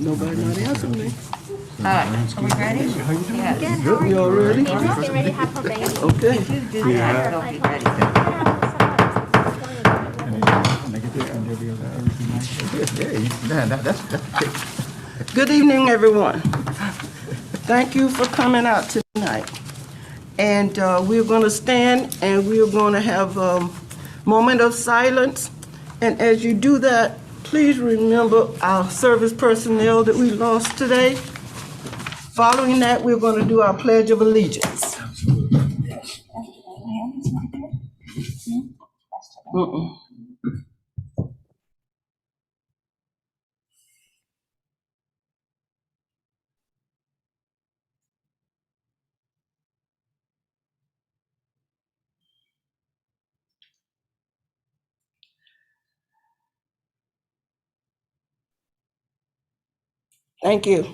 Nobody not answering me. Are we ready? Yes. Good, we all ready? She's getting ready to have her baby. Okay. You do that, they'll be ready. Good evening, everyone. Thank you for coming out tonight. And we're going to stand and we're going to have a moment of silence. And as you do that, please remember our service personnel that we lost today. Following that, we're going to do our Pledge of Allegiance. Mm-mm. Thank you.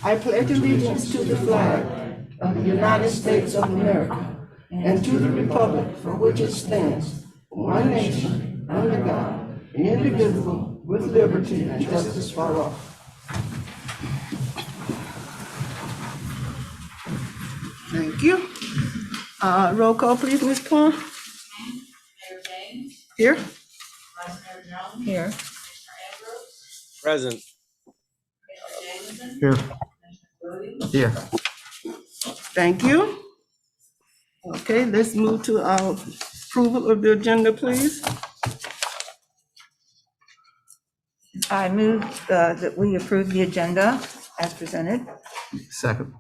I pledge allegiance to the flag of the United States of America and to the republic for which it stands, one nation, under God, indivisible, with liberty and justice for all. Thank you. Roll call, please, Ms. Pond. Mayor James, Here. Vice Mayor Jones, Here. Commissioner Andrews, Present. Commissioner Jameson, Here. Commissioner Williams, Here. Thank you. Okay, let's move to our approval of the agenda, please. I move that we approve the agenda as presented. Second.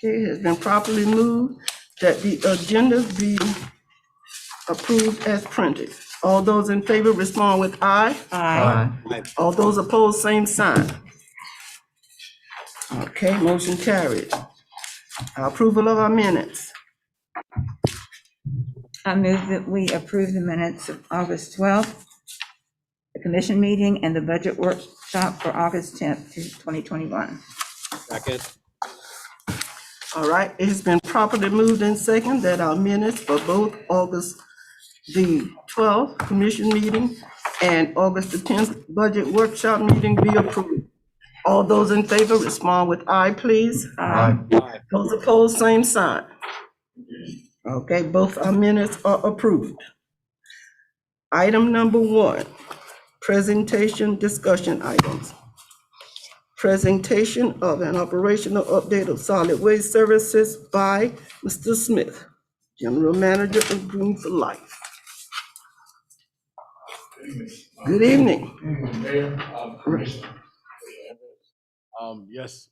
Okay, it has been properly moved that the agenda be approved as printed. All those in favor respond with aye. Aye. All those opposed, same sign. Okay, motion carried. Approval of our minutes. I move that we approve the minutes of August 12th, the commission meeting, and the budget workshop for August 10th, 2021. Second. All right, it has been properly moved and second that our minutes for both August the 12th commission meeting and August the 10th budget workshop meeting be approved. All those in favor respond with aye, please. Aye. Aye. Those opposed, same sign. Okay, both our minutes are approved. Item number 1, presentation discussion items. Presentation of an operational update of solid waste services by Mr. Smith, General Manager of Green for Life. Good evening. Mayor, Commissioner. Yes,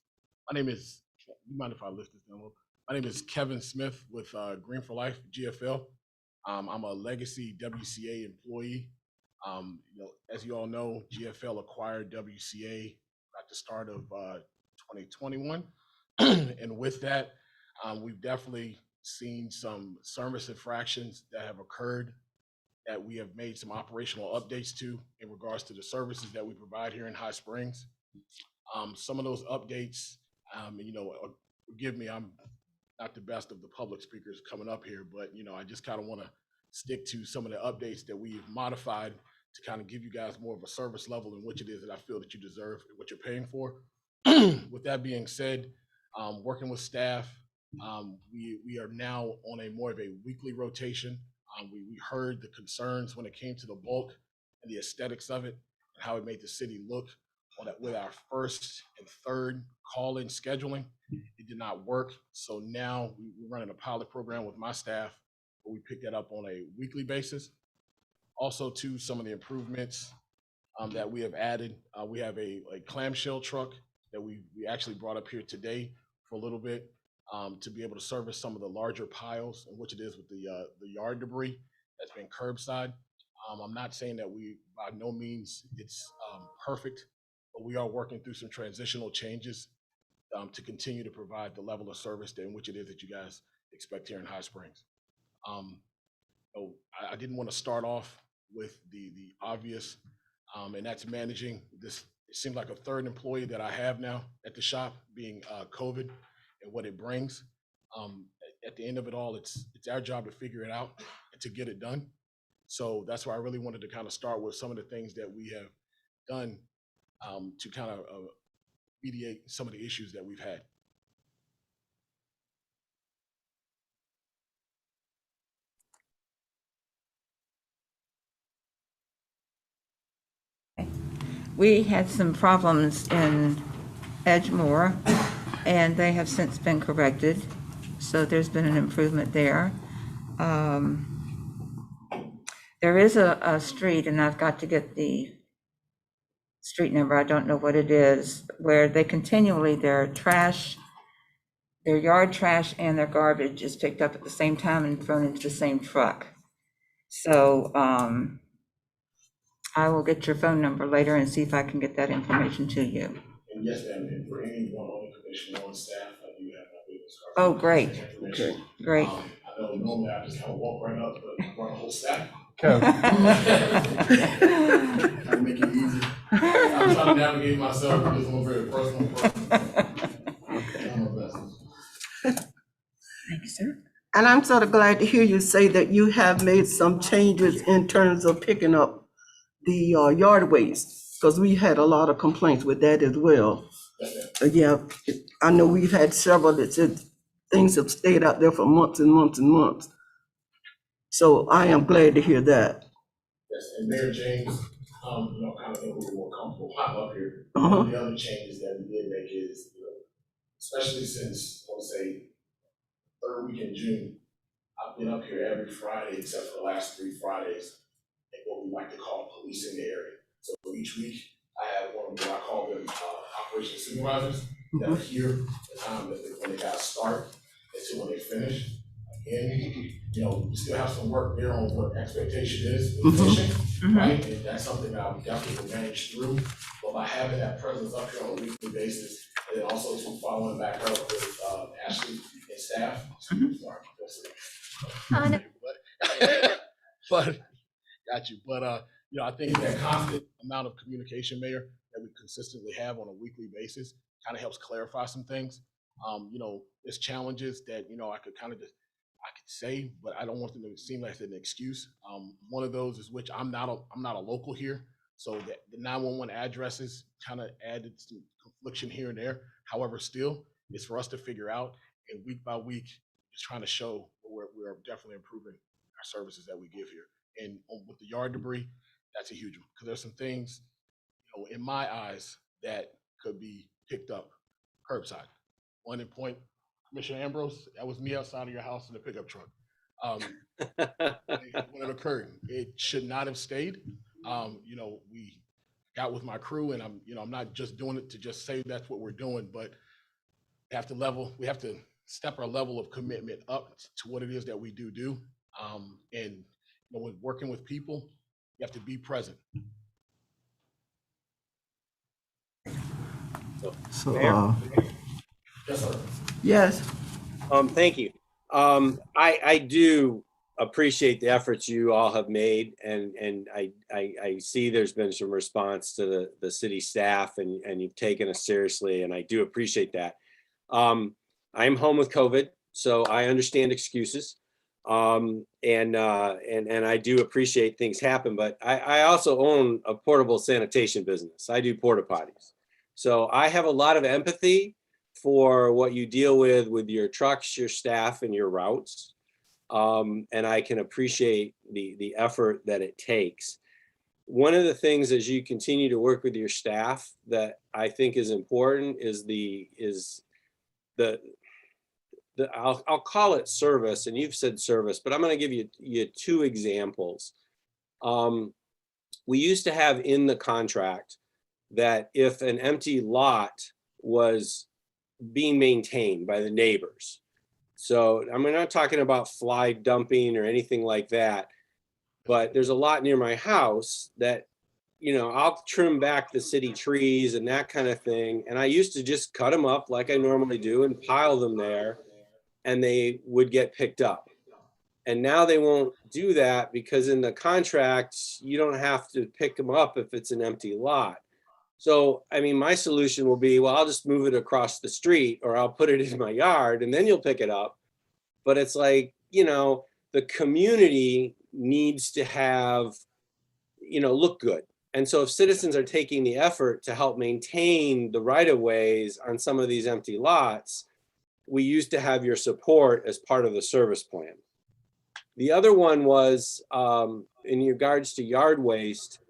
my name is, you mind if I list this down? My name is Kevin Smith with Green for Life, GFL. I'm a legacy WCA employee. As you all know, GFL acquired WCA at the start of 2021. And with that, we've definitely seen some service infractions that have occurred that we have made some operational updates to in regards to the services that we provide here in High Springs. Some of those updates, forgive me, I'm not the best of the public speakers coming up here, but I just kind of want to stick to some of the updates that we've modified to kind of give you guys more of a service level in which it is that I feel that you deserve and what you're paying for. With that being said, working with staff, we are now on a more of a weekly rotation. We heard the concerns when it came to the bulk and the aesthetics of it and how it made the city look with our first and third call-in scheduling. It did not work. So now we're running a pilot program with my staff where we pick that up on a weekly basis. Also, to some of the improvements that we have added, we have a clamshell truck that we actually brought up here today for a little bit to be able to service some of the larger piles, and which it is with the yard debris that's been curbside. I'm not saying that by no means it's perfect, but we are working through some transitional changes to continue to provide the level of service in which it is that you guys expect here in High Springs. I didn't want to start off with the obvious, and that's managing this. It seems like a third employee that I have now at the shop, being COVID and what it brings. At the end of it all, it's our job to figure it out and to get it done. So that's why I really wanted to kind of start with some of the things that we have done to kind of mediate some of the issues that we've had. We had some problems in Edgemore, and they have since been corrected, so there's been an improvement there. There is a street, and I've got to get the street number, I don't know what it is, where they continually, their yard trash and their garbage is picked up at the same time and thrown into the same truck. So I will get your phone number later and see if I can get that information to you. And yes, ma'am, and for anyone on the commission or on staff, I do have my business card. Oh, great. Okay. Great. I know normally I just kind of walk right up, but I run a whole staff. Kev, I make it easy. I'm trying to navigate myself because I'm a very personal person. I'm my best. Thank you, sir. And I'm sort of glad to hear you say that you have made some changes in terms of picking up the yard waste, because we had a lot of complaints with that as well. Yeah, I know we've had several that said things have stayed out there for months and months and months. So I am glad to hear that. Yes, and Mayor James, kind of feel a little more comfortable pop up here. Uh-huh. One of the other changes that we did make is, especially since, let's say, third week in June, I've been up here every Friday except for the last 3 Fridays, and what we like to call policing the area. So each week, I have one of what I call them operation supervisors that are here the time that when they got to start until when they finish. Again, we still have some work there on what expectation is with fishing, right? And that's something that we definitely will manage through. But by having that presence up here on a weekly basis, and then also to following back up with Ashley and staff. Sorry, but got you. But I think that constant amount of communication, Mayor, that we consistently have on a weekly basis kind of helps clarify some things. There's challenges that I could kind of just say, but I don't want them to seem like an excuse. One of those is which I'm not a local here, so that the 911 addresses kind of added some confliction here and there. However, still, it's for us to figure out, and week by week, just trying to show we're definitely improving our services that we give here. And with the yard debris, that's a huge one, because there's some things, in my eyes, that could be picked up curbside. One in point, Commissioner Ambrose, that was me outside of your house in the pickup truck. When it occurred, it should not have stayed. We got with my crew, and I'm not just doing it to just say that's what we're doing, but we have to step our level of commitment up to what it is that we do. And when working with people, you have to be present. So, Mayor? Yes, sir. yes, Thank you. I do appreciate the efforts you all have made, and I see there's been some response to the city staff, and you've taken us seriously, and I do appreciate that. I'm home with COVID, so I understand excuses. And I do appreciate things happen, but I also own a portable sanitation business. I do porta potties. So I have a lot of empathy for what you deal with your trucks, your staff, and your routes. And I can appreciate the effort that it takes. One of the things as you continue to work with your staff that I think is important is I'll call it service, and you've said service, but I'm going to give you 2 examples. We used to have in the contract that if an empty lot was being maintained by the neighbors, so I'm not talking about fly dumping or anything like that, but there's a lot near my house that, I'll trim back the city trees and that kind of thing. And I used to just cut them up like I normally do and pile them there, and they would get picked up. And now they won't do that because in the contract, you don't have to pick them up if it's an empty lot. So, my solution will be, well, I'll just move it across the street, or I'll put it in my yard and then you'll pick it up. But it's like, the community needs to have, look good. And so if citizens are taking the effort to help maintain the right-of-ways on some of these empty lots, we used to have your support as part of the service plan. The other one was in regards to yard waste.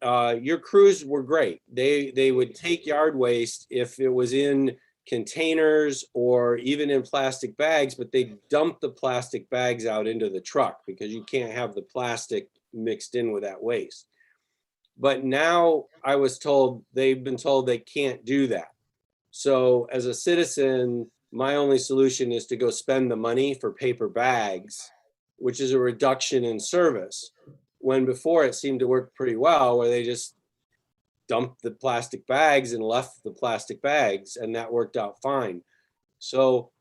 Your crews were great. They would take yard waste if it was in containers or even in plastic bags, but they dump the plastic bags out into the truck because you can't have the plastic mixed in with that waste. But now they've been told they can't do that. So as a citizen, my only solution is to go spend the money for paper bags, which is a reduction in service. When before it seemed to work pretty well, where they just dumped the plastic bags and left the plastic bags, and that worked out fine. So,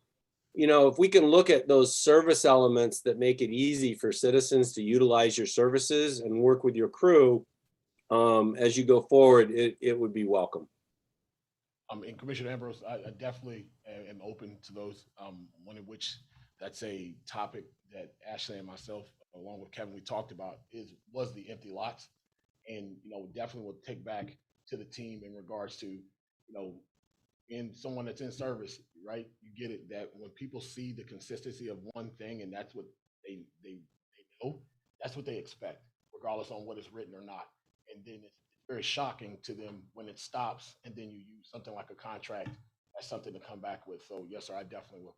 if we can look at those service elements that make it easy for citizens to utilize your services and work with your crew as you go forward, it would be welcome. And Commissioner Ambrose, I definitely am open to those. One in which that's a topic that Ashley and myself, along with Kevin, we talked about was the empty lots, and definitely will take back to the team in regards to in someone that's in service, right? You get it that when people see the consistency of one thing and that's what they know, that's what they expect, regardless on what is written or not. And then it's very shocking to them when it stops, and then you use something like a contract as something to come back with. So yes, sir, I definitely will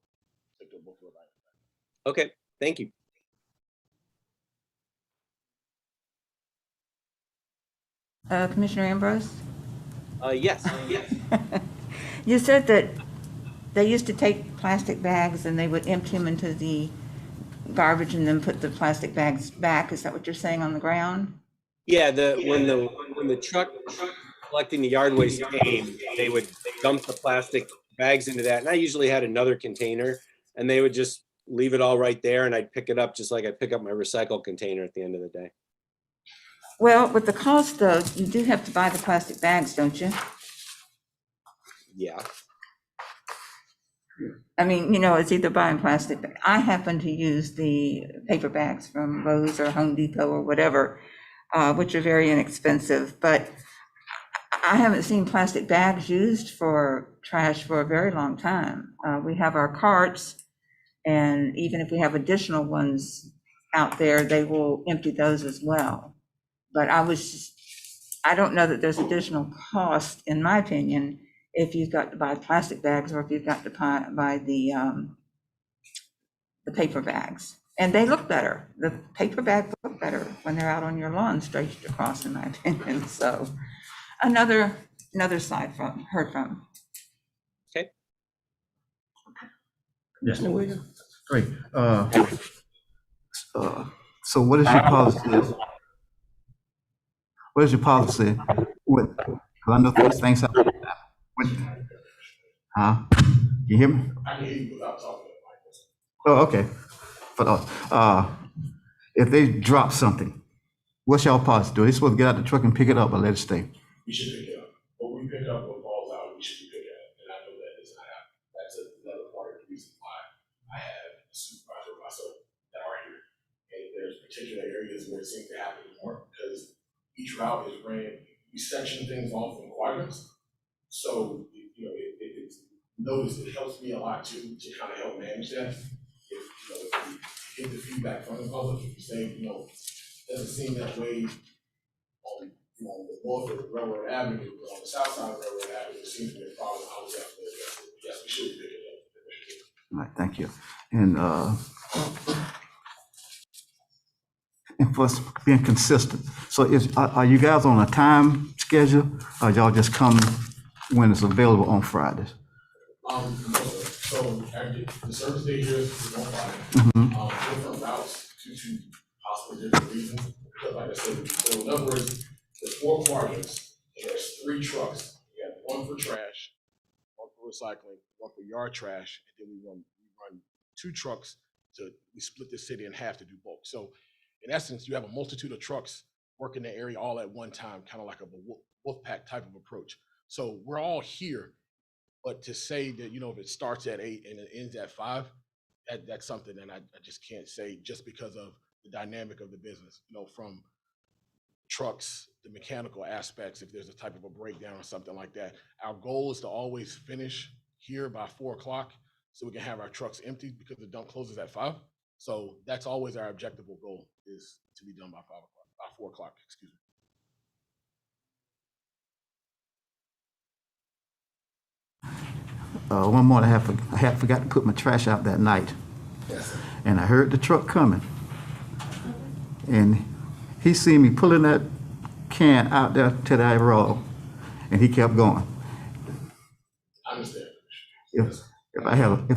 take the book for that. Okay, thank you. Commissioner Ambrose? Yes. You said that they used to take plastic bags and they would empty them into the garbage and then put the plastic bags back. Is that what you're saying, on the ground? Yeah, when the truck collecting the yard waste came, they would dump the plastic bags into that. And I usually had another container, and they would just leave it all right there, and I'd pick it up just like I pick up my recycle container at the end of the day. Well, with the cost though, you do have to buy the plastic bags, don't you? Yeah. I mean, it's either buying plastic. I happen to use the paper bags from Lowe's or Home Depot or whatever, which are very inexpensive, but I haven't seen plastic bags used for trash for a very long time. We have our carts, and even if we have additional ones out there, they will empty those as well. But I don't know that there's additional cost, in my opinion, if you've got to buy plastic bags or if you've got to buy the paper bags. And they look better. The paper bags look better when they're out on your lawn stretched across, in my opinion. So another side heard from. Okay. Commissioner Williams? Great. So what is your policy? What is your policy with, because I know things happen. You hear me? I can hear you without talking like this. Oh, okay. But if they drop something, what's y'all policy? Do they supposed to get out the truck and pick it up or let it stay? We should pick it up. What we pick up, what falls out, we should be picking it up. And I know that is not happening. That's another part of the reason why I have a supervisor myself that are here. And there's particular areas where it seems to happen more because each route is ran, we section things off in quadrants. So, it's noticed, it helps me a lot too, to kind of help manage that. If we get the feedback from the public, if you say, it doesn't seem that way on, the north of Railroad Avenue, but on the south side of Railroad Avenue, it seems to be a problem. I was definitely address it. Yes, we should pick it up. All right, thank you. And for us being consistent. So are you guys on a time schedule, or y'all just come when it's available on Fridays? No, so the service day here is on Friday. Different routes due to possibly different reasons. Because like I said, so in other words, there's 4 quadrants, and there's 3 trucks. We have 1 for trash, 1 for recycling, 1 for yard trash, and then we run 2 trucks we split the city in half to do bulk. So in essence, you have a multitude of trucks working the area all at one time, kind of like a wolf pack type of approach. So we're all here, but to say that, if it starts at 8 and it ends at 5, that's something that I just can't say just because of the dynamic of the business, from trucks, the mechanical aspects, if there's a type of a breakdown or something like that. Our goal is to always finish here by 4 o'clock so we can have our trucks empty because the dump closes at 5. So that's always our objective goal, is to be done by 5 o'clock, by 4 o'clock, excuse me. One morning, I had forgot to put my trash out that night. Yes. And I heard the truck coming. And he seen me pulling that can out there to that road, and he kept going. I understand. If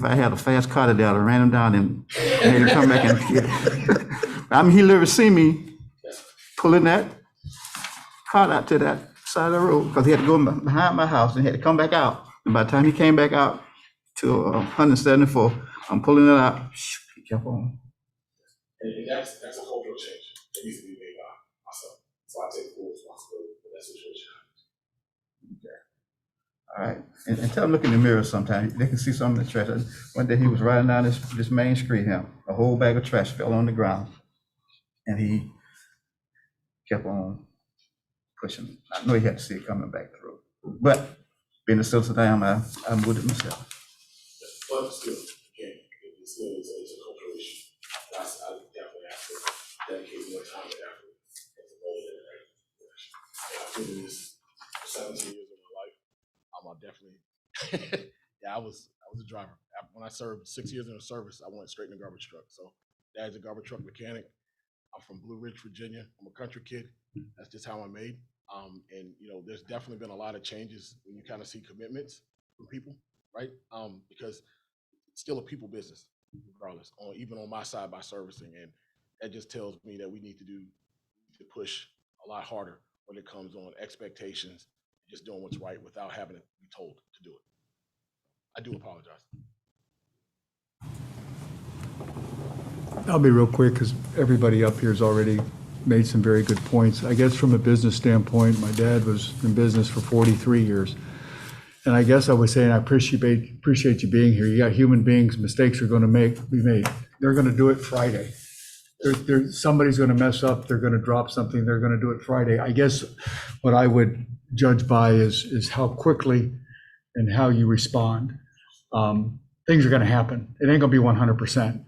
I had a fast car today, I'd have ran him down and made him come back and get it. I mean, he literally seen me pulling that car out to that side of the road because he had to go behind my house and he had to come back out. And by the time he came back out to 174, I'm pulling it out. He kept on. And that's a cultural change that needs to be made by myself. So I take full responsibility for that situation. All right, and tell them look in the mirror sometime. They can see some of the trash. One day he was riding down this main street here. A whole bag of trash fell on the ground, and he kept on pushing. I know he had to see it coming back through, but being a citizen I am, I moved it myself. But still, again, it's a cultural issue. I definitely have to dedicate more time and effort to go in the right direction. And I've been in this for 17 years of my life. I definitely, yeah, I was a driver. When I served 6 years in the service, I went straight in the garbage truck. So dad's a garbage truck mechanic. I'm from Blue Ridge, Virginia. I'm a country kid. That's just how I'm made. And there's definitely been a lot of changes when you kind of see commitments from people, right? Because it's still a people business, regardless. Even on my side by servicing, and that just tells me that we need to push a lot harder when it comes on expectations, just doing what's right without having to be told to do it. I do apologize. I'll be real quick because everybody up here has already made some very good points. I guess from a business standpoint, my dad was in business for 43 years. And I guess I was saying I appreciate you being here. You got human beings, mistakes are going to be made. They're going to do it Friday. Somebody's going to mess up, they're going to drop something, they're going to do it Friday. I guess what I would judge by is how quickly and how you respond. Things are going to happen. It ain't going to be 100%.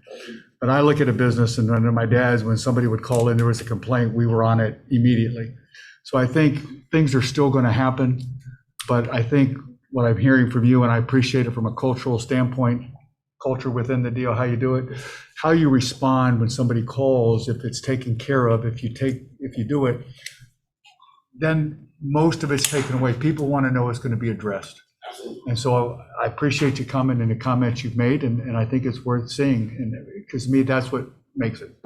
But I look at a business, and under my dad's, when somebody would call in, there was a complaint, we were on it immediately. So I think things are still going to happen, but I think what I'm hearing from you, and I appreciate it from a cultural standpoint, culture within the deal, how you do it, how you respond when somebody calls, if it's taken care of, if you do it, then most of it's taken away. People want to know it's going to be addressed. And so I appreciate you coming and the comments you've made, and I think it's worth seeing, and because to me, that's what makes it.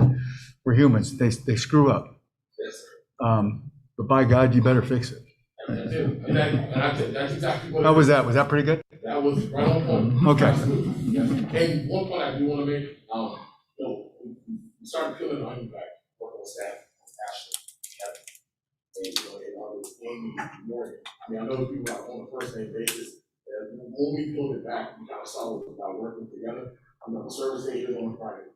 We're humans, they screw up. But by God, you better fix it. That's exactly what. How was that? Was that pretty good? That was right on point. Okay. And one point I do want to make, we started peeling the onion back, working with staff, Ashley, Kevin, and Amy, Morgan. I mean, I know the people are on a first name basis. When we peeled it back, we kind of saw it was about working together. The service agent on Friday,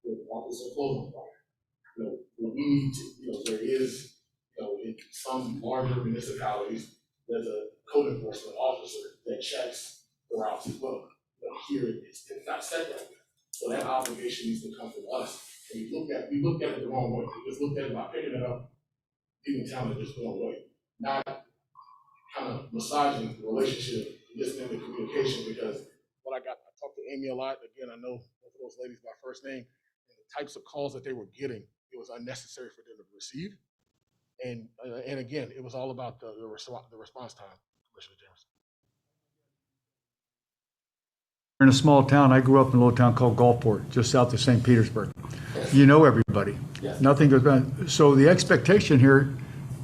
the office are closed on Friday. What we need to, there is, in some larger municipalities, there's a code enforcement officer that checks the routes as well. Here it's not set that way. So that obligation needs to come from us. And we looked at it the wrong way. We just looked at it by picking it up, leaving town and just going away. Not kind of massaging the relationship, listening to communication, because I talked to Amy a lot. Again, I know both of those ladies by first name, and the types of calls that they were getting, it was unnecessary for them to receive. And again, it was all about the response time, Commissioner Jameson. We're in a small town. I grew up in a little town called Gulfport, just south of St. Petersburg. You know everybody. Yes. Nothing goes bad. So the expectation here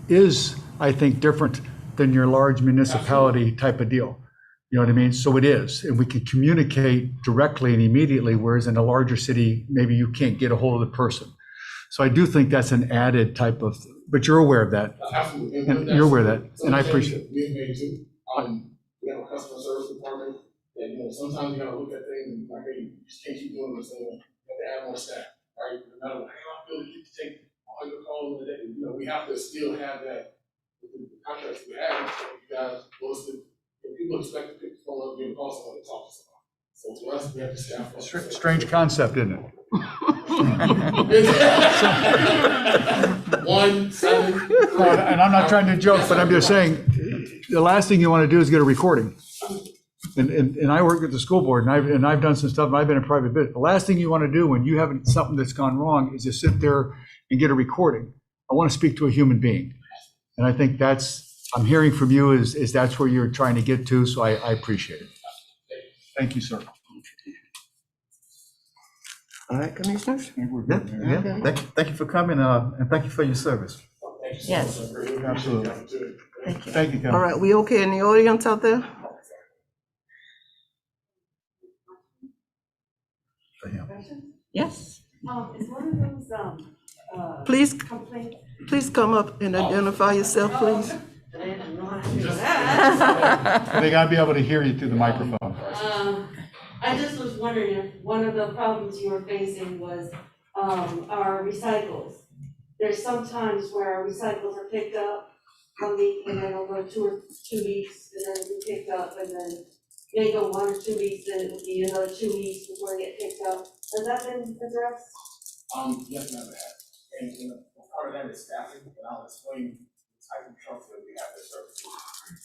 is, I think, different than your large municipality type of deal. You know what I mean? So it is, and we can communicate directly and immediately, whereas in a larger city, maybe you can't get a hold of the person. So I do think that's an added type of, but you're aware of that. Absolutely. And you're aware of that, and I appreciate it. We have made too. We have a customer service department that, sometimes you gotta look at things and be like, hey, you just can't keep doing this thing. You have to add more staff, right? No matter how I feel the to still have that, the contracts we have, you guys, was that people expect to pick the phone up and call someone to talk to someone. So to us, we have to staff up. Strange concept, isn't it? 1, 7. And I'm not trying to joke, but I'm just saying, the last thing you want to do is get a recording. And I work at the school board, and I've done some stuff, and I've been in private business. The last thing you want to do when you have something that's gone wrong is just sit there and get a recording. I want to speak to a human being. And I think I'm hearing from you is that's where you're trying to get to, so I appreciate it. Thank you, sir. All right, commissioners? Yeah. Thank you for coming, and thank you for your service. Yes. Absolutely. Thank you. Thank you, All Kevin. right, we okay in the audience out there? Yes. Is one of those, Please, complaints? please come up and identify yourself, please. They gotta be able to hear you through the microphone. I just was wondering if one of the problems you were facing was, our recycles. There's some times where our recycles are picked up 1 week and then it'll go 2 weeks and then it'll be picked up and then may go 1 or 2 weeks, then it will be another 2 weeks before they get picked up. Has that been addressed? Yes, ma'am, it has. And part of that is staffing, and I'll explain the type of trucks that we have that service.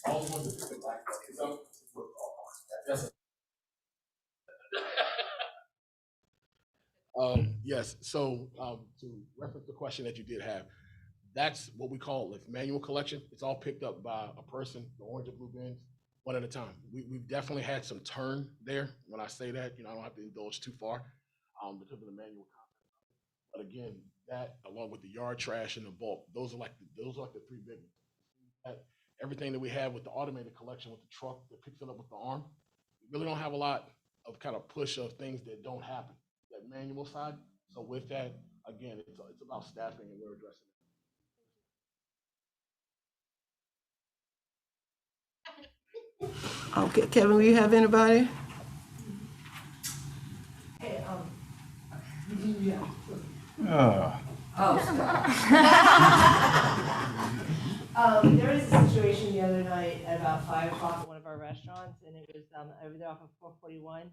All the ones that pick the black buckets up, work all on. That's yes, so to reference the question that you did have, that's what we call like manual collection. It's all picked up by a person, the orange and blue bins, one at a time. We've definitely had some turn there. When I say that, I don't have to indulge too far because of the manual content. But again, that along with the yard trash and the bulk, those are like the 3 big ones. Everything that we have with the automated collection with the truck that picks it up with the arm, we really don't have a lot of kind of push of things that don't happen. That manual side. So with that, again, it's about staffing and we're addressing it. Okay, Kevin, will you have anybody? There was a situation the other night at about 5 o'clock at one of our restaurants, and it was over there off of 441,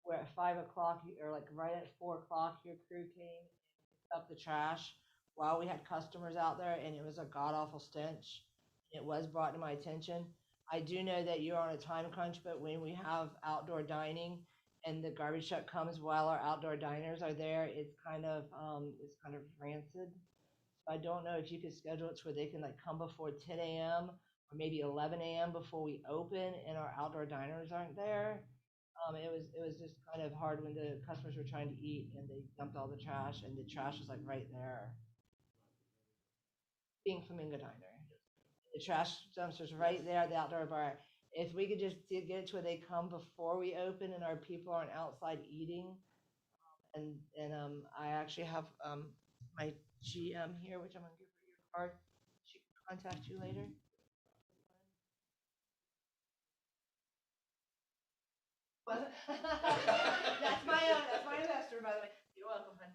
where at 5 o'clock, or like right at 4 o'clock, your crew came and picked up the trash while we had customers out there, and it was a god-awful stench. It was brought to my attention. I do know that you're on a time crunch, but when we have outdoor dining and the garbage truck comes while our outdoor diners are there, it's kind of rancid. I don't know if you could schedule it to where they can like come before 10 a.m. or maybe 11 a.m. before we open and our outdoor diners aren't there. It was just kind of hard when the customers were trying to eat and they dumped all the trash and the trash was like right there. Being Flamingo Diner. The trash dumpster's right there at the outdoor bar. If we could just get it to where they come before we open and our people aren't outside eating. And I actually have my GM here, which I'm gonna give her your card. She can contact you later. Was it? That's my investor, by the way. You're welcome, hon.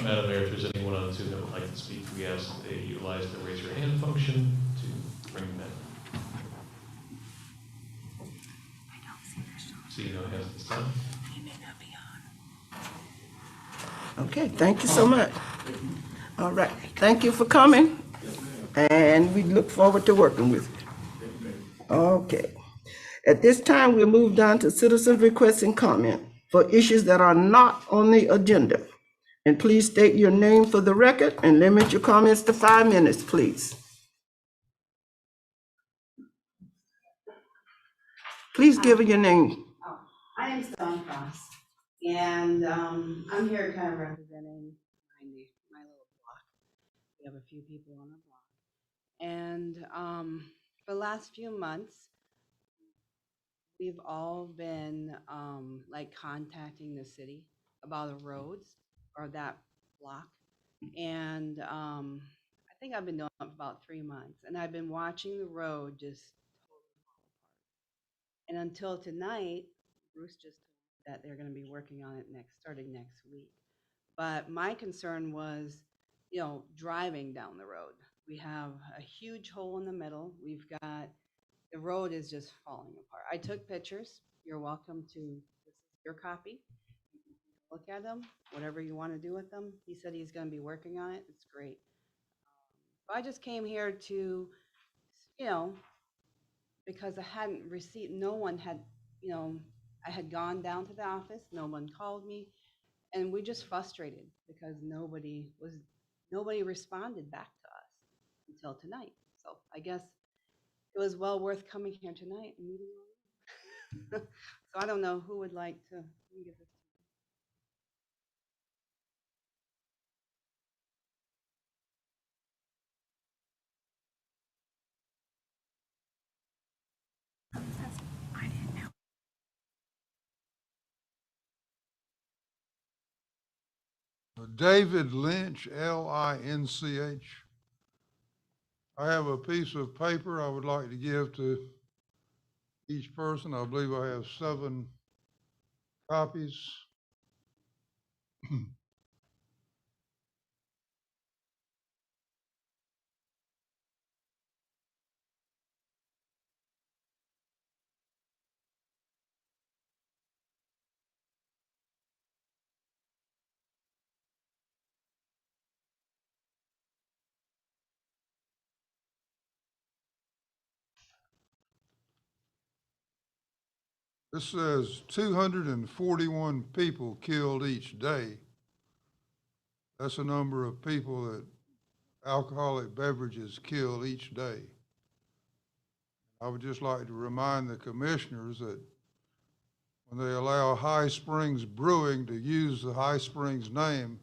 Madam Mayor, if there's anyone on Zoom that would like to speak, we ask that they utilize the raise your hand function to bring them in. See no hands this time. Okay, thank you so much. All right, thank you for coming, and we look forward to working with you. Okay. At this time, we'll move down to citizens requesting comment for issues that are not on the agenda. And please state your name for the record and limit your comments to 5 minutes, please. Please give her your name. My name's Dawn Cross, and I'm here kind of representing my little block. We have a few people on our block. And for the last few months, we've all been like contacting the city about the roads or that block. And I think I've been doing it for about 3 months, and I've been watching the road just totally fall apart. And until tonight, Bruce just told me that they're going to be working on it starting next week. But my concern was, driving down the road. We have a huge hole in the middle. We've got, the road is just falling apart. I took pictures. You're welcome to, this is your copy. Look at them, whatever you want to do with them. He said he's going to be working on it. It's great. I just came here to, you know, because I hadn't received, no one had, I had gone down to the office, no one called me, and we just frustrated because nobody responded back to us until tonight. So I guess it was well worth coming here tonight and meeting all of you. So I don't know who would like to let me give this. David Lynch, L-I-N-C-H. I have a piece of paper I would like to give to each person. I believe I have 7 copies. This says 241 people killed each day. That's the number of people that alcoholic beverages kill each day. I would just like to remind the commissioners that when they allow High Springs Brewing to use the High Springs name,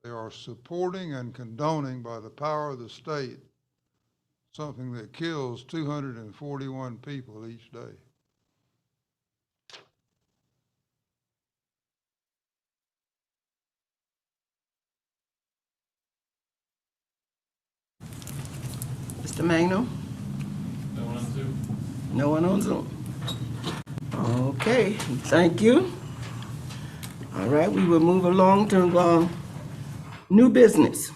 they are supporting and condoning by the power of the state something that kills 241 people each day. Mr. Magno? No one on Zoom. No one on Zoom. Okay, thank you. All right, we will move along to new business.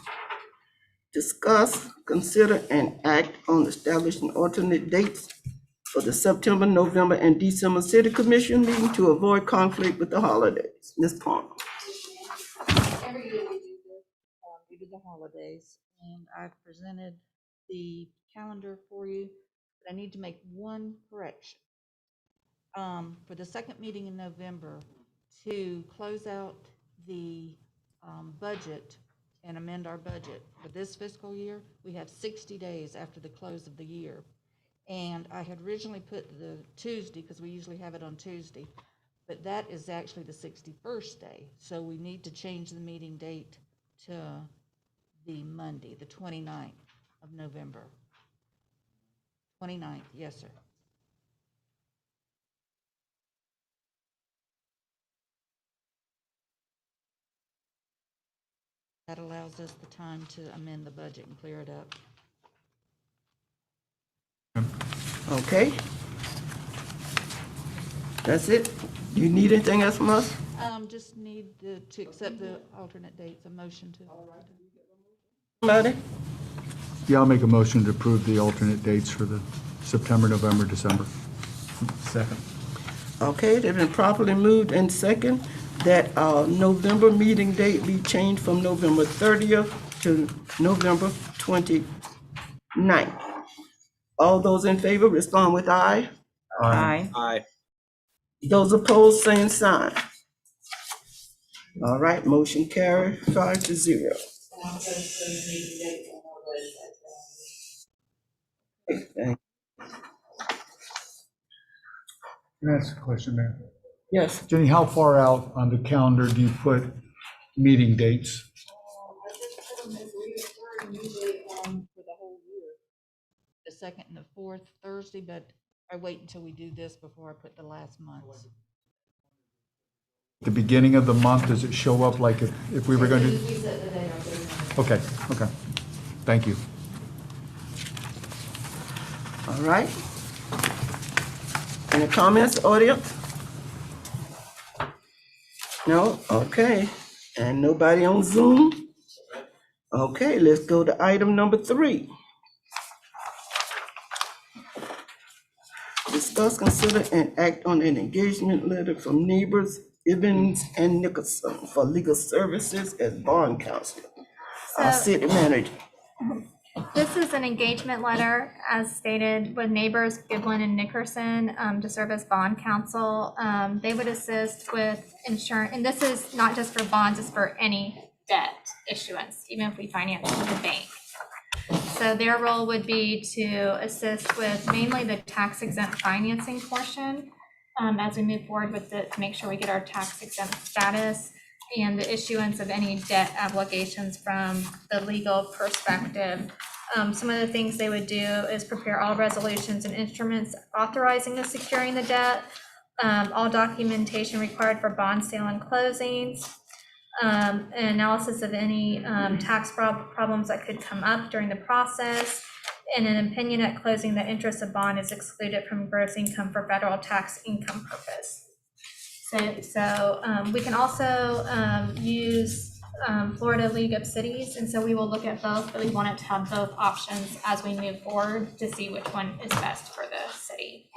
Discuss, consider, and act on establishing alternate dates for the September, November, and December City Commission meeting to avoid conflict with the holidays. Ms. Palmer. Every year we do this due to the holidays, and I've presented the calendar for you, but I need to make one correction. For the second meeting in November, to close out the budget and amend our budget for this fiscal year, we have 60 days after the close of the year. And I had originally put the Tuesday, because we usually have it on Tuesday, but that is actually the 61st day. So we need to change the meeting date to the Monday, the 29th of November. 29th, yes, sir. That allows us the time to amend the budget and clear it up. Okay. That's it? You need anything else from us? Just need to accept the alternate dates, a motion to. Somebody? Yeah, I'll make a motion to approve the alternate dates for the September, November, December. Second. Okay, they've been properly moved and second that our November meeting date be changed from November 30th to November 29th. All those in favor respond with aye. Aye. Aye. Those opposed, same sign. All right, motion carried 5-0. Okay. Can I ask a question, Mayor? Yes. Jenny, how far out on the calendar do you put meeting dates? I just put them as reoccurring usually for the whole year. The second and the fourth Thursday, but I wait until we do this before I put the last month's. The beginning of the month, does it show up like if we were going to? We set the date, I'll put it on. Okay, okay. Thank you. All right. Any comments, audience? No? Okay. And nobody on Zoom? Okay, let's go to item number 3. Discuss, consider, and act on an engagement letter from neighbors Evans and Nicholson for legal services as bond counsel. Our So city manager. this is an engagement letter, as stated, with neighbors Giblin and Nickerson to serve as bond counsel. They would assist with insurance, and this is not just for bonds, it's for any debt issuance, even if we finance with the bank. So their role would be to assist with mainly the tax exempt financing portion as we move forward with it, to make sure we get our tax exempt status and the issuance of any debt obligations from the legal perspective. Some of the things they would do is prepare all resolutions and instruments authorizing the securing the debt, all documentation required for bond sale and closings, an analysis of any tax problems that could come up during the process, and an opinion at closing that interest of bond is excluded from gross income for federal tax income purpose. So we can also use Florida League of Cities, and so we will look at both, but we wanted to have both options as we move forward to see which one is best for the city.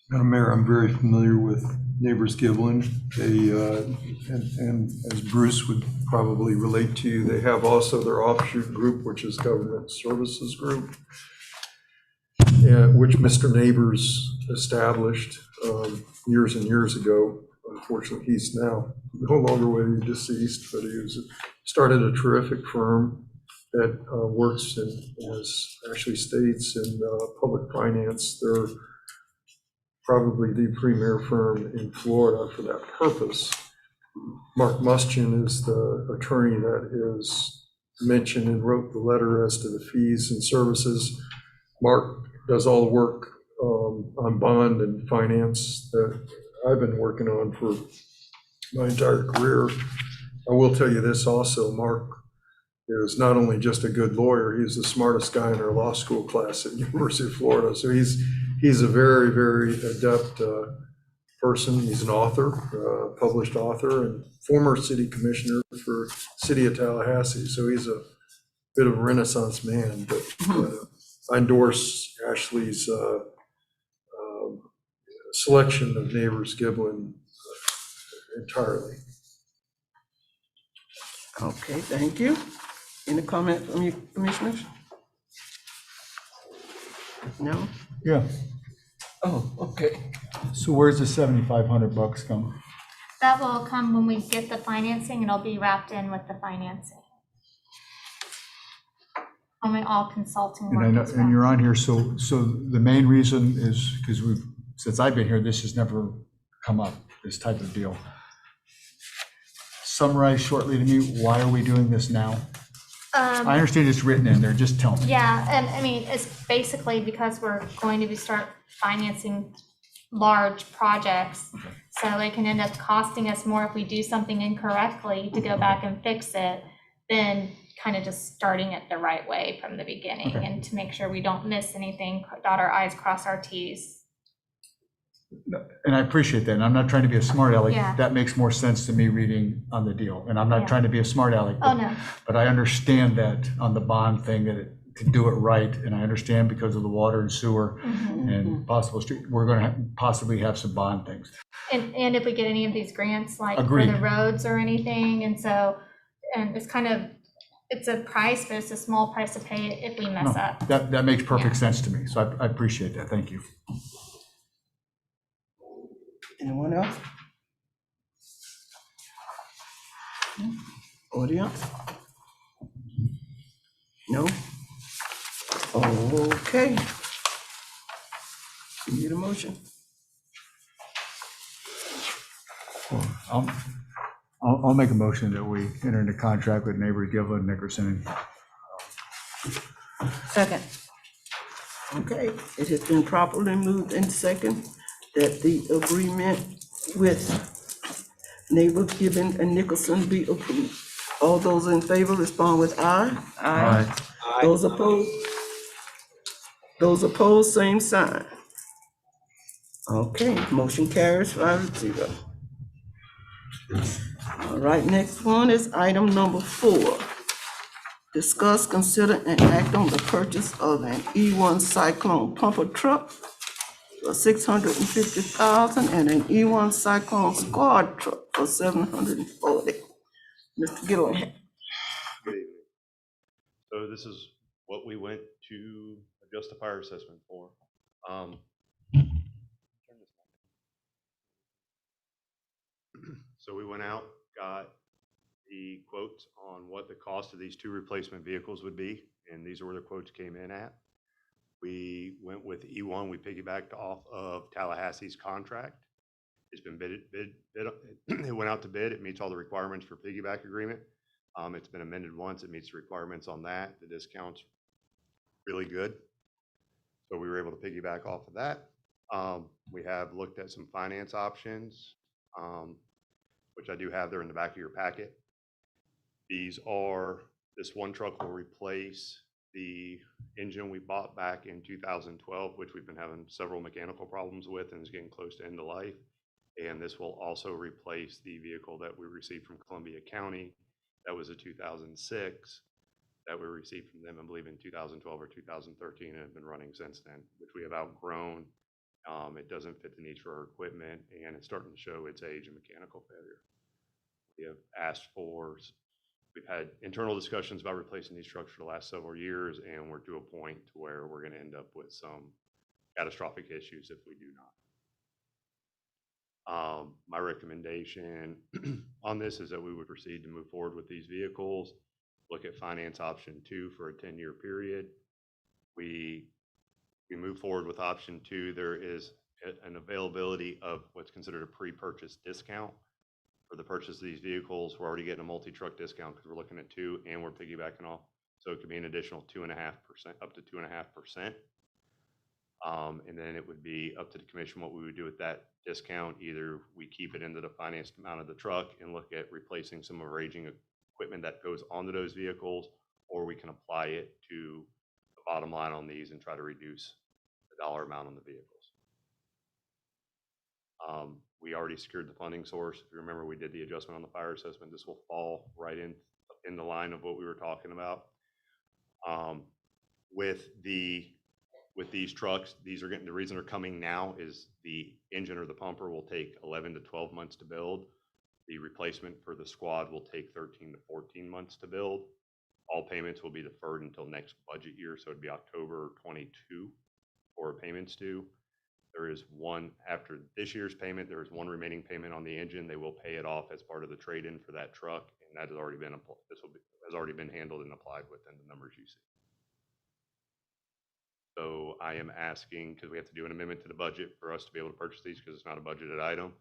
Madam Mayor, I'm very familiar with Neighbors Giblin. They, and as Bruce would probably relate to you, they have also their offshoot group, which is Government Services Group, which Mr. Neighbors established years and years ago. Unfortunately, he's now no longer with you, deceased, but he started a terrific firm that works in, as Ashley states, in public finance. They're probably the premier firm in Florida for that purpose. Mark Mustian is the attorney that is mentioned and wrote the letter as to the fees and services. Mark does all the work on bond and finance that I've been working on for my entire career. I will tell you this also, Mark is not only just a good lawyer, he's the smartest guy in our law school class at University of Florida. So he's a very, very adept person. He's an author, published author, and former city commissioner for city of Tallahassee. So he's a bit of a Renaissance man, but I endorse Ashley's selection of Neighbors Giblin entirely. Okay, thank you. Any comment from you, commissioners? No? Yeah. Oh, okay. So where's the $7,500 come? That will come when we get the financing, and it'll be wrapped in with the financing. I mean, all consulting And work I know, is and you're wrapped. on here, so the main reason is because since I've been here, this has never come up, this type of deal. Summarize shortly to me, why are we doing this now? I understand it's written in there, just tell me. Yeah, and I mean, it's basically because we're going to start financing large projects. So it can end up costing us more if we do something incorrectly to go back and fix it than kind of just starting it the right way from the beginning, and to make sure we don't miss anything, dot our i's, cross our t's. And I appreciate that, and I'm not trying to be a smart aleck. Yeah. That makes more sense to me reading on the deal, and I'm not trying to be a smart aleck. Oh, no. But I understand that on the bond thing, that to do it right, and I understand because of the water and sewer and possible street, we're going to possibly have some bond things. And if we get any of these grants, like Agreed. for the roads or anything, and so, and it's kind of, it's a price, but it's a small price to pay if we mess up. That makes perfect sense to me, so I appreciate that, thank you. Anyone else? Audience? No? Okay. You need a motion? I'll make a motion that we enter into contract with Neighbors Giblin, Nickerson. Second. Okay, it has been properly moved and second that the agreement with Neighbors Gibbon and Nicholson be approved. All those in favor respond with aye. Aye. Those opposed? Those opposed, same sign. Okay, motion carries 5-0. All right, next one is item number 4. Discuss, consider, and act on the purchase of an E1 Cyclone pumper truck for $650,000 and an E1 Cyclone squad truck for $740,000. Mr. Gilliam. Good evening. So this is what we went to adjust the fire assessment for. So we went out, got the quotes on what the cost of these 2 replacement vehicles would be, and these are where the quotes came in at. We went with E1. We piggybacked off of Tallahassee's contract. It's been bid. It went out to bid. It meets all the requirements for piggyback agreement. It's been amended once. It meets the requirements on that. The discount's really good. So we were able to piggyback off of that. We have looked at some finance options, which I do have there in the back of your packet. This one truck will replace the engine we bought back in 2012, which we've been having several mechanical problems with and is getting close to end of life. And this will also replace the vehicle that we received from Columbia County. That was a 2006 that we received from them, I believe in 2012 or 2013, and have been running since then, which we have outgrown. It doesn't fit the needs for our equipment, and it's starting to show its age and mechanical failure. We've had internal discussions about replacing these trucks for the last several years, and we're to a point to where we're going to end up with some catastrophic issues if we do not. My recommendation on this is that we would proceed to move forward with these vehicles, look at finance option 2 for a 10-year period. We move forward with option 2. There is an availability of what's considered a pre-purchase discount for the purchase of these vehicles. We're already getting a multi-truck discount because we're looking at 2 and we're piggybacking off. So it could be an additional 2.5%, up to 2.5%. And then it would be up to the commission what we would do with that discount. Either we keep it into the financed amount of the truck and look at replacing some of our aging equipment that goes onto those vehicles, or we can apply it to the bottom line on these and try to reduce the dollar amount on the vehicles. We already secured the funding source. If you remember, we did the adjustment on the fire assessment. This will fall right in the line of what we were talking about. With these trucks, the reason they're coming now is the engine or the pumper will take 11 to 12 months to build. The replacement for the squad will take 13 to 14 months to build. All payments will be deferred until next budget year, so it'd be October 22 for payments due. There is one, after this year's payment, there is one remaining payment on the engine. They will pay it off as part of the trade-in for that truck, and that has already been handled and applied within the numbers you see. So I am asking, because we have to do an amendment to the budget for us to be able to purchase these because it's not a budgeted item.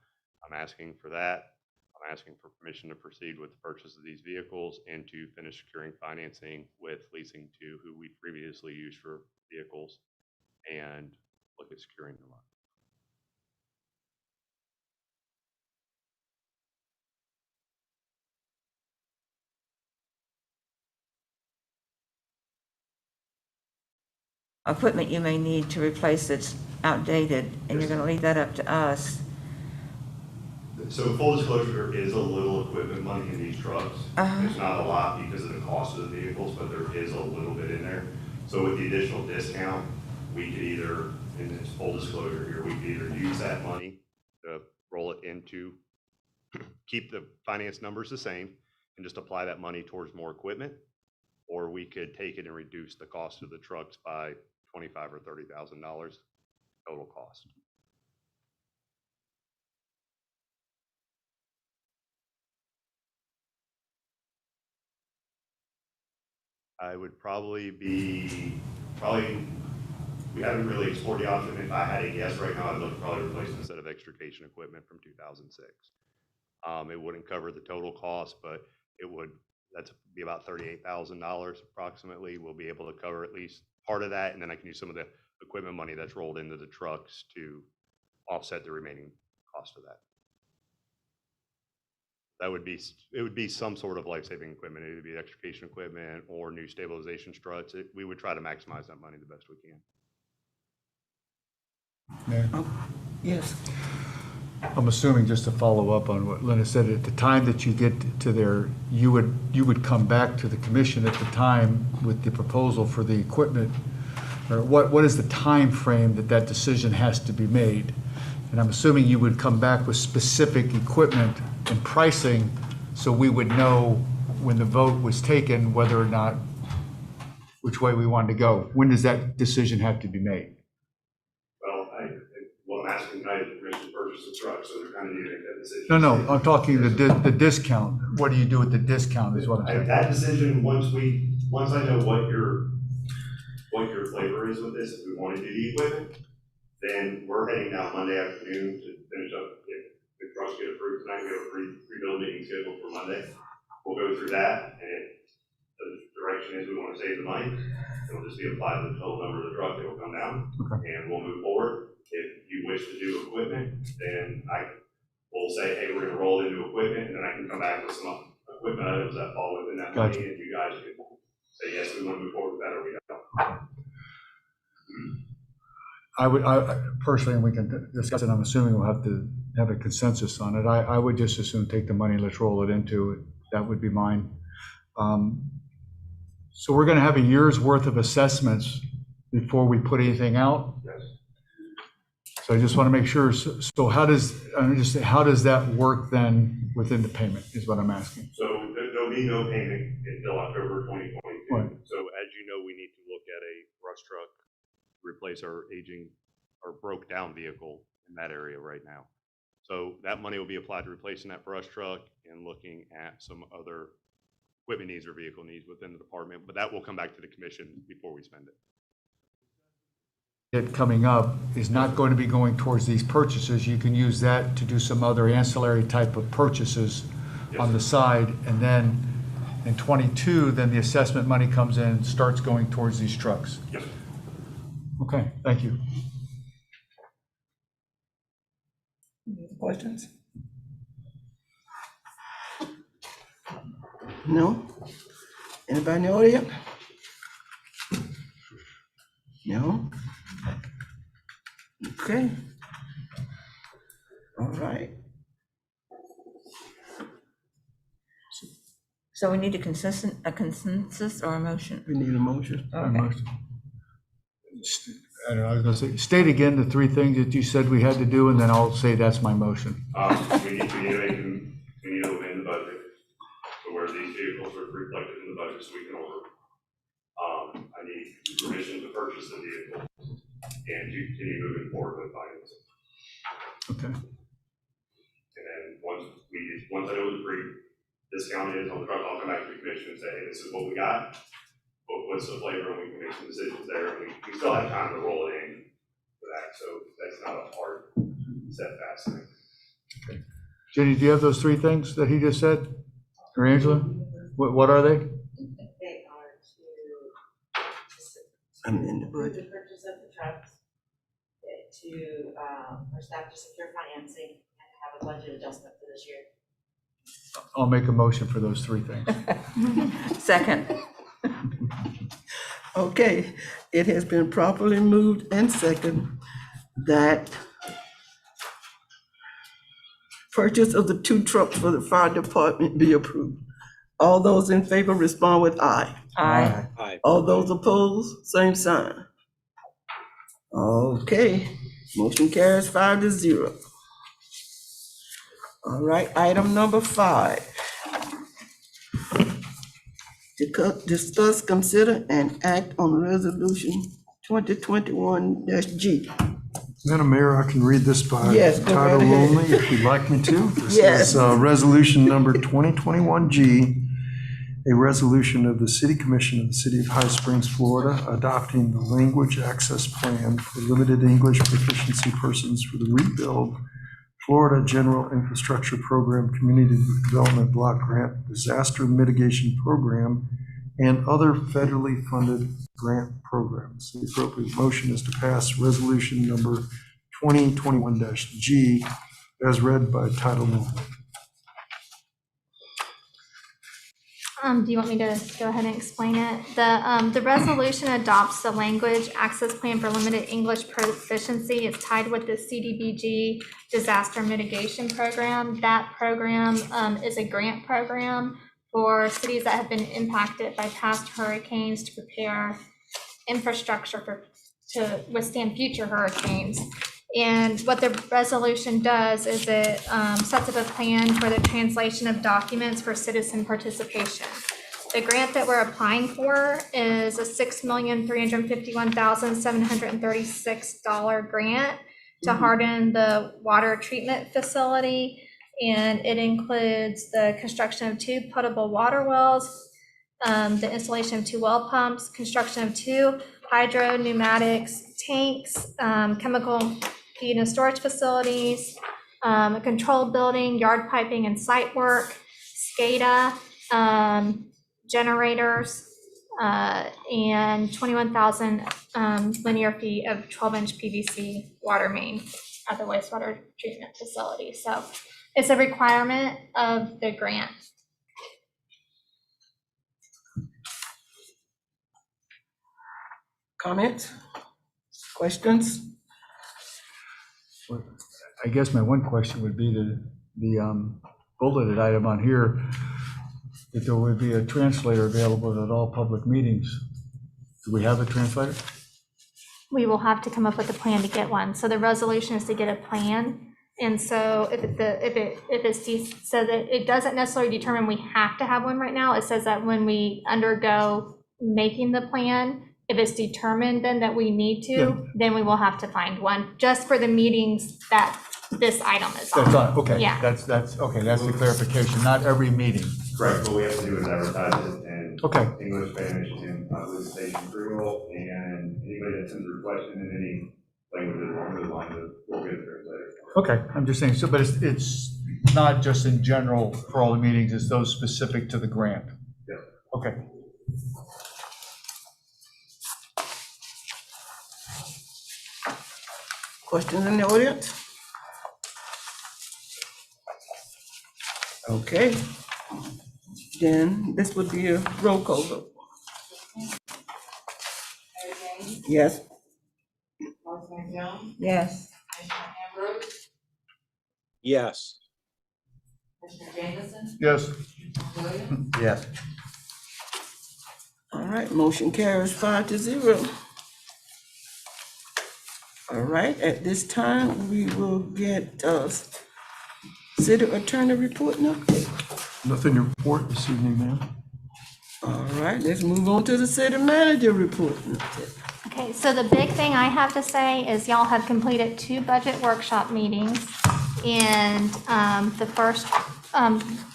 I'm asking for that. I'm asking for permission to proceed with the purchase of these vehicles and to finish securing financing with Leasing 2, who we previously used for vehicles, and look at securing the loan. Equipment you may need to replace that's outdated, and you're going to leave that up to us. So full disclosure, there is a little equipment money in these trucks. It's not a lot because of the cost of the vehicles, but there is a little bit in there. So with the additional discount, we could either, and it's full disclosure here, we could either use that money to roll it into, keep the finance numbers the same and just apply that money towards more equipment, or we could take it and reduce the cost of the trucks by $25,000 or $30,000 total cost. I would probably, we haven't really explored the option. If I had to guess right now, I'd look to probably replace a set of extrication equipment from 2006. It wouldn't cover the total cost, but that's be about $38,000 approximately. We'll be able to cover at least part of that, and then I can use some of the equipment money that's rolled into the trucks to offset the remaining cost of that. It would be some sort of life-saving equipment. It would be extrication equipment or new stabilization struts. We would try to maximize that money the best we can. Mayor? Yes. I'm assuming, just to follow up on what Linda said, at the time that you get to there, you would come back to the commission at the time with the proposal for the equipment, or what is the time frame that that decision has to be made? And I'm assuming you would come back with specific equipment and pricing, so we would know when the vote was taken whether or not, which way we wanted to go. When does that decision have to be made? Well, what I'm asking tonight is permission to purchase a truck, so they're kind of need to make that decision. No, I'm talking the discount. What do you do with the discount is what I'm saying. That decision, once I know what your flavor is with this, if we want to do the equipment, then we're heading down Monday afternoon to finish up. If the trucks get approved tonight, we have a pre-build meeting scheduled for Monday. We'll go through that, and if the direction is we want to save the money, it'll just be applied to the total number of the truck. It will come down, and we'll move forward. If you wish to do equipment, then I will say, hey, we're going to roll into equipment, and then I can come back with some equipment items that fall within that money, and you guys can say, yes, we want to move forward with that, or we don't. I personally, and we can discuss it, I'm assuming we'll have to have a consensus on it. I would just as soon take the money, let's roll it into it. That would be mine. So we're going to have a year's worth of assessments before we put anything out? Yes. So I just want to make sure, so how does that work then within the payment, is what I'm asking. So there'll be no payment until October 2022. Right. So as you know, we need to look at a brush truck, replace our aging or broke down vehicle in that area right now. So that money will be applied to replacing that brush truck and looking at some other equipment needs or vehicle needs within the department, but that will come back to the commission before we spend it. It coming up is not going to be going towards these purchases. You can use that to do some other ancillary type of purchases on the side, and then in 22, then the assessment money comes in, starts going towards these trucks. Yes. Okay, thank you. Questions? No? Anybody in the audience? No? Okay. All right. So we need a consensus or a motion? We need a motion. Okay. I don't know, I was gonna say, state again the three things that you said we had to do, and then I'll say that's my motion. We need to amend the budget to where these vehicles are reflected in the budget so we can order. I need permission to purchase the vehicle and to continue moving forward with financing. Okay. And then once I know what the pre-discount is on the truck, I'll come back to the commission and say, hey, this is what we got. What's the flavor, and we can make some decisions there. And we still have time to roll it in for that, so that's not a hard set fast thing. Okay. Jenny, do you have those three things that he just said? Or Angela? What are they? They are Amend the to budget. purchase of the trucks, for staff to secure financing and have a budget adjustment for this year. I'll make a motion for those three things. Second. Okay, it has been properly moved and second that purchase of the 2 trucks for the fire department be approved. All those in favor respond with aye. Aye. Aye. All those opposed, same sign. Okay, motion carries 5-0. All right, item number 5. Discuss, consider, and act on resolution 2021-G. Madam Mayor, I can read this by Yes, go right title ahead. only if you'd like me to. This Yes. is Resolution number 2021G, a resolution of the City Commission of the City of High Springs, Florida, adopting the Language Access Plan for Limited English Proficiency Persons for the Rebuild Florida General Infrastructure Program Community Development Block Grant Disaster Mitigation Program and other federally funded grant programs. The appropriate motion is to pass resolution number 2021-G as read by title only. Do you want me to go ahead and explain it? The resolution adopts the language access plan for limited English proficiency. It's tied with the CDBG disaster mitigation program. That program is a grant program for cities that have been impacted by past hurricanes to prepare infrastructure to withstand future hurricanes. And what the resolution does is it sets up a plan for the translation of documents for citizen participation. The grant that we're applying for is a $6,351,736 grant to harden the water treatment facility. And it includes the construction of 2 potable water wells, the installation of 2 well pumps, construction of 2 hydro pneumatics tanks, chemical feed and storage facilities, a controlled building, yard piping and site work, SCADA, generators, and 21,000 linear feet of 12-inch PVC water main at the wastewater treatment facility. So it's a requirement of the grant. Comments? Questions? I guess my one question would be the bulleted item on here, that there would be a translator available at all public meetings. Do we have a translator? We will have to come up with a plan to get one. So the resolution is to get a plan. And so so that it doesn't necessarily determine we have to have one right now. It says that when we undergo making the plan, if it's determined then that we need to, then we will have to find one just for the meetings that this item is on. That's on, okay. Yeah. That's okay, that's the clarification, not every meeting. Correct, what we have to do is advertise it in Okay. English, Spanish, and solicitation Creole, and anybody that sends a request in any language along those lines will get a translator. Okay, I'm just saying, so, but it's not just in general for all the meetings, it's those specific to the grant? Yeah. Okay. Questions in the audience? Okay. Then this would be a roll call vote. Yes. Councilman Jones, Yes. Commissioner Ambrose, Yes. Commissioner Jameson, Yes. Williams, Yes. All right, motion carries 5-0. All right, at this time, we will get city attorney report now. Nothing to report this evening, ma'am. All right, let's move on to the city manager report. Okay, so the big thing I have to say is y'all have completed 2 budget workshop meetings. And the first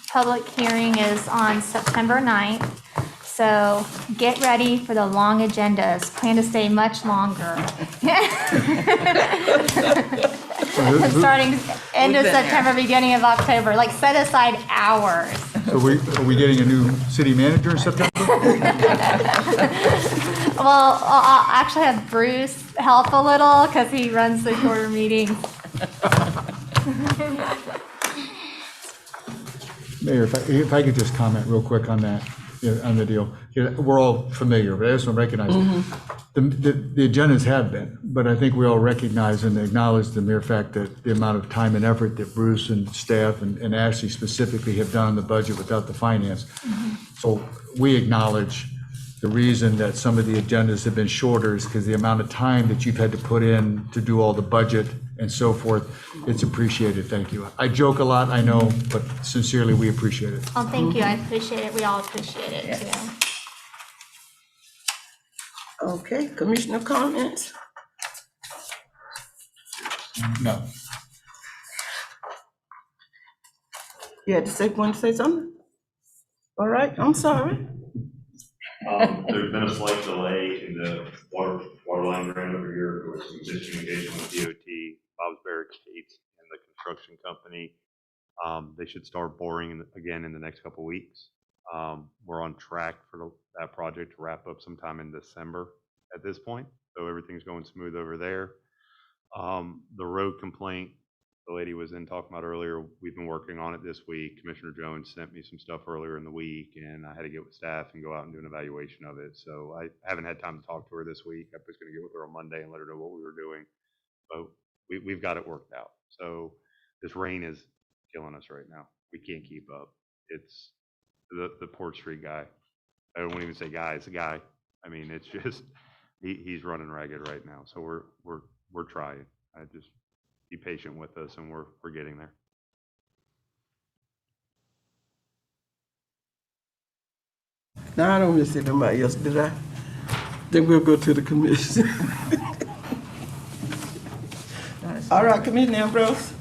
public hearing is on September 9th. So get ready for the long agendas. Plan to stay much longer. Starting end of September, beginning of October, like set aside hours. So are we getting a new city manager in September? Well, I'll actually have Bruce help a little because he runs the quarter meeting. Mayor, if I could just comment real quick on that, on the deal. We're all familiar, but I just want to recognize the agendas have been, but I think we all recognize and acknowledge the mere fact that the amount of time and effort that Bruce and staff and Ashley specifically have done on the budget without the finance. So we acknowledge the reason that some of the agendas have been shorter is because the amount of time that you've had to put in to do all the budget and so forth, it's appreciated. Thank you. I joke a lot, I know, but sincerely, we appreciate it. Oh, thank you. I appreciate it. We all appreciate it too. Okay, commissioner comments? No. You had to want to say something? All right, I'm sorry. There's been a slight delay in the water line grant over here. There was some miscommunication with DOT, Bob's Barricades, and the construction company. They should start boring again in the next couple of weeks. We're on track for that project to wrap up sometime in December at this point. So everything's going smooth over there. The road complaint, the lady was in talking about earlier, we've been working on it this week. Commissioner Jones sent me some stuff earlier in the week, and I had to get with staff and go out and do an evaluation of it. So I haven't had time to talk to her this week. I was going to get with her on Monday and let her know what we were doing. But we've got it worked out. So this rain is killing us right now. We can't keep up. It's the Port Street guy. I don't even say guy, it's a guy. I mean, it's just, he's running ragged right now. So we're trying. I just be patient with us, and we're getting there. Now, I don't miss anybody else, did I? Then we'll go to the commission. All right, Commissioner Ambrose.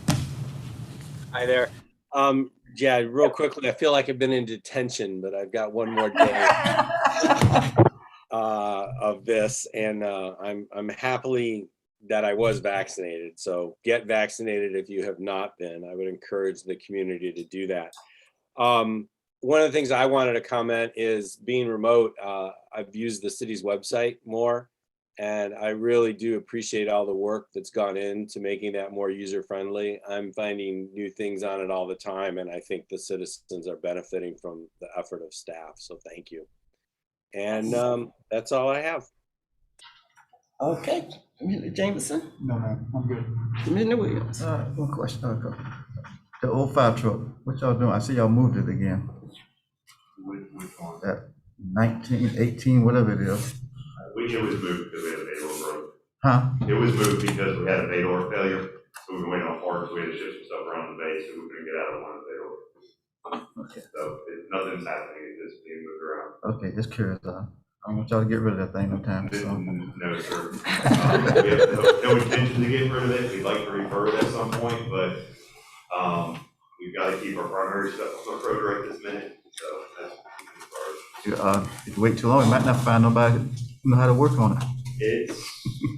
Hi there. Yeah, real quickly, I feel like I've been in detention, but I've got one more day of this, and I'm happily that I was vaccinated. So get vaccinated if you have not been. I would encourage the community to do that. One of the things I wanted to comment is being remote. I've used the city's website more, and I really do appreciate all the work that's gone into making that more user-friendly. I'm finding new things on it all the time, and I think the citizens are benefiting from the effort of staff, so thank you. And that's all I have. Okay, Commissioner Jameson, No, ma'am, I'm good. Commissioner Williams. One question. Okay. The old fire truck, what y'all doing? I see y'all moved it again. Which one? That 19, 18, whatever it is. It was moved because we had a Baydor broke. Huh? It was moved because we had a Baydor failure. So we were waiting on parts. We had to ship some stuff around the base, so we couldn't get out of one of the Baydor. Okay. So nothing's happening. It's just being moved around. Okay, just curious. I don't want y'all to get rid of that thing no time. So. No, sir. We have no intention to get rid of it. We'd like to refurb it at some point, but we've got to keep our primary stuff on the road right this minute. So that's If you wait too long, you might not find nobody who know how to work on it. It's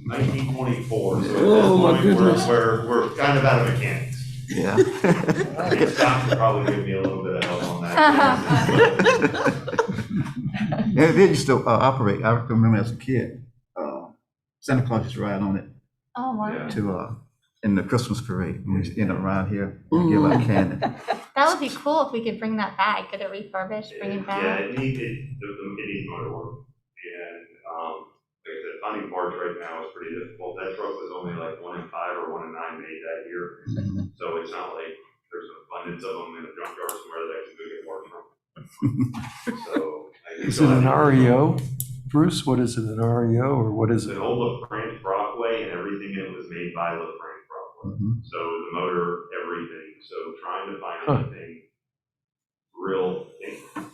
1924, so Oh, my at this goodness. point we're kind of out of mechanics. Yeah. I think Scott could probably give me a little bit of help on that. Yeah, they used to operate. I can remember as a kid, Santa Claus used to ride on it Oh, wow. Yeah. to in the Christmas parade. We used to end up around here and give out candy. That would be cool if we could bring that back. Get it refurbished, bring it back. Yeah, it needs motor work. And like I said, finding parts right now is pretty difficult. That truck was only like 1 in 5 or 1 in 9 made that year. So it's not like there's an abundance of them in a junkyard somewhere that I can go get parts from. So Is it an REO? Bruce, what is it, an REO or what is It's it? an old LaFrance Brockway, and everything in it was made by LaFrance Brockway. So the motor, everything. So trying to find anything real,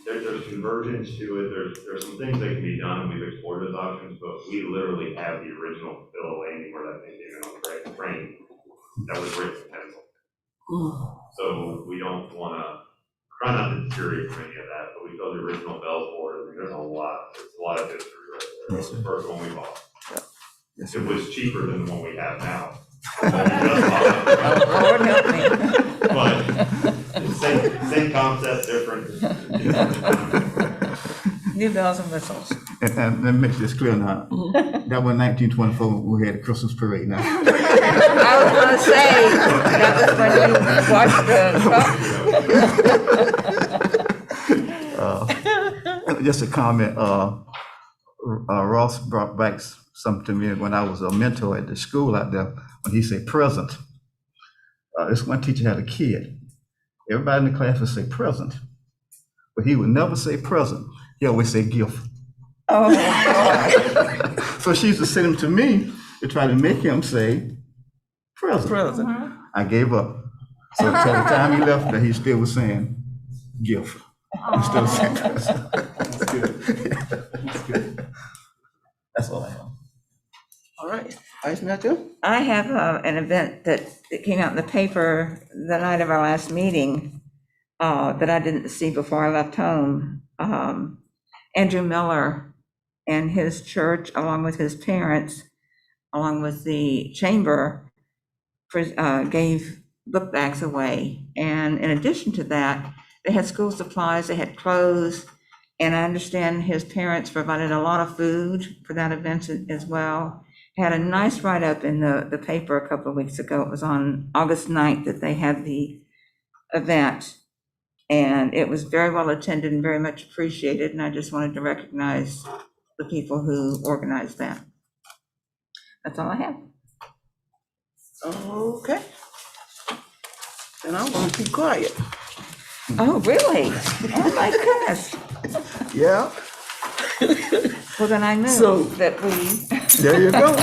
there's conversions to it. There's some things that can be done, and we've explored those options, but we literally have the original bill of lading where that thing came in on the frame that was written in pencil. So we don't want to try not to deteriorate from any of that, but we feel the original bells for it. I mean, there's a lot of history right there. That's the first one we bought. Yes, It was cheaper than the one we have now. Lord help me. But same concept, different. New bells and whistles. And let me make this clear now. That was 1924 when we had a Christmas parade now. I was gonna say, that was when you watched the Just a comment, Ross brought back something to me when I was a mentor at the school out there, when he said present. This one teacher had a kid. Everybody in the class would say present, but he would never say present. He always say gift. Oh, So she used to send him to me to try to make him say present. President. I gave up. So till the time he left there, he still was saying gift. Instead of saying present. That's good. That's good. That's all I have. All right, Vice Mayor. I have an event that came out in the paper the night of our last meeting that I didn't see before I left home. Andrew Miller and his church, along with his parents, along with the chamber, gave book bags away. And in addition to that, they had school supplies, they had clothes, and I understand his parents provided a lot of food for that event as well. had a nice write-up in the paper a couple of weeks ago. It was on August 9th that they had the event. And it was very well attended and very much appreciated. And I just wanted to recognize the people who organized that. That's all I have. Okay. And I'm gonna be quiet. Oh, really? Oh, my goodness. Yeah. Well, then I So- move that we. There you go.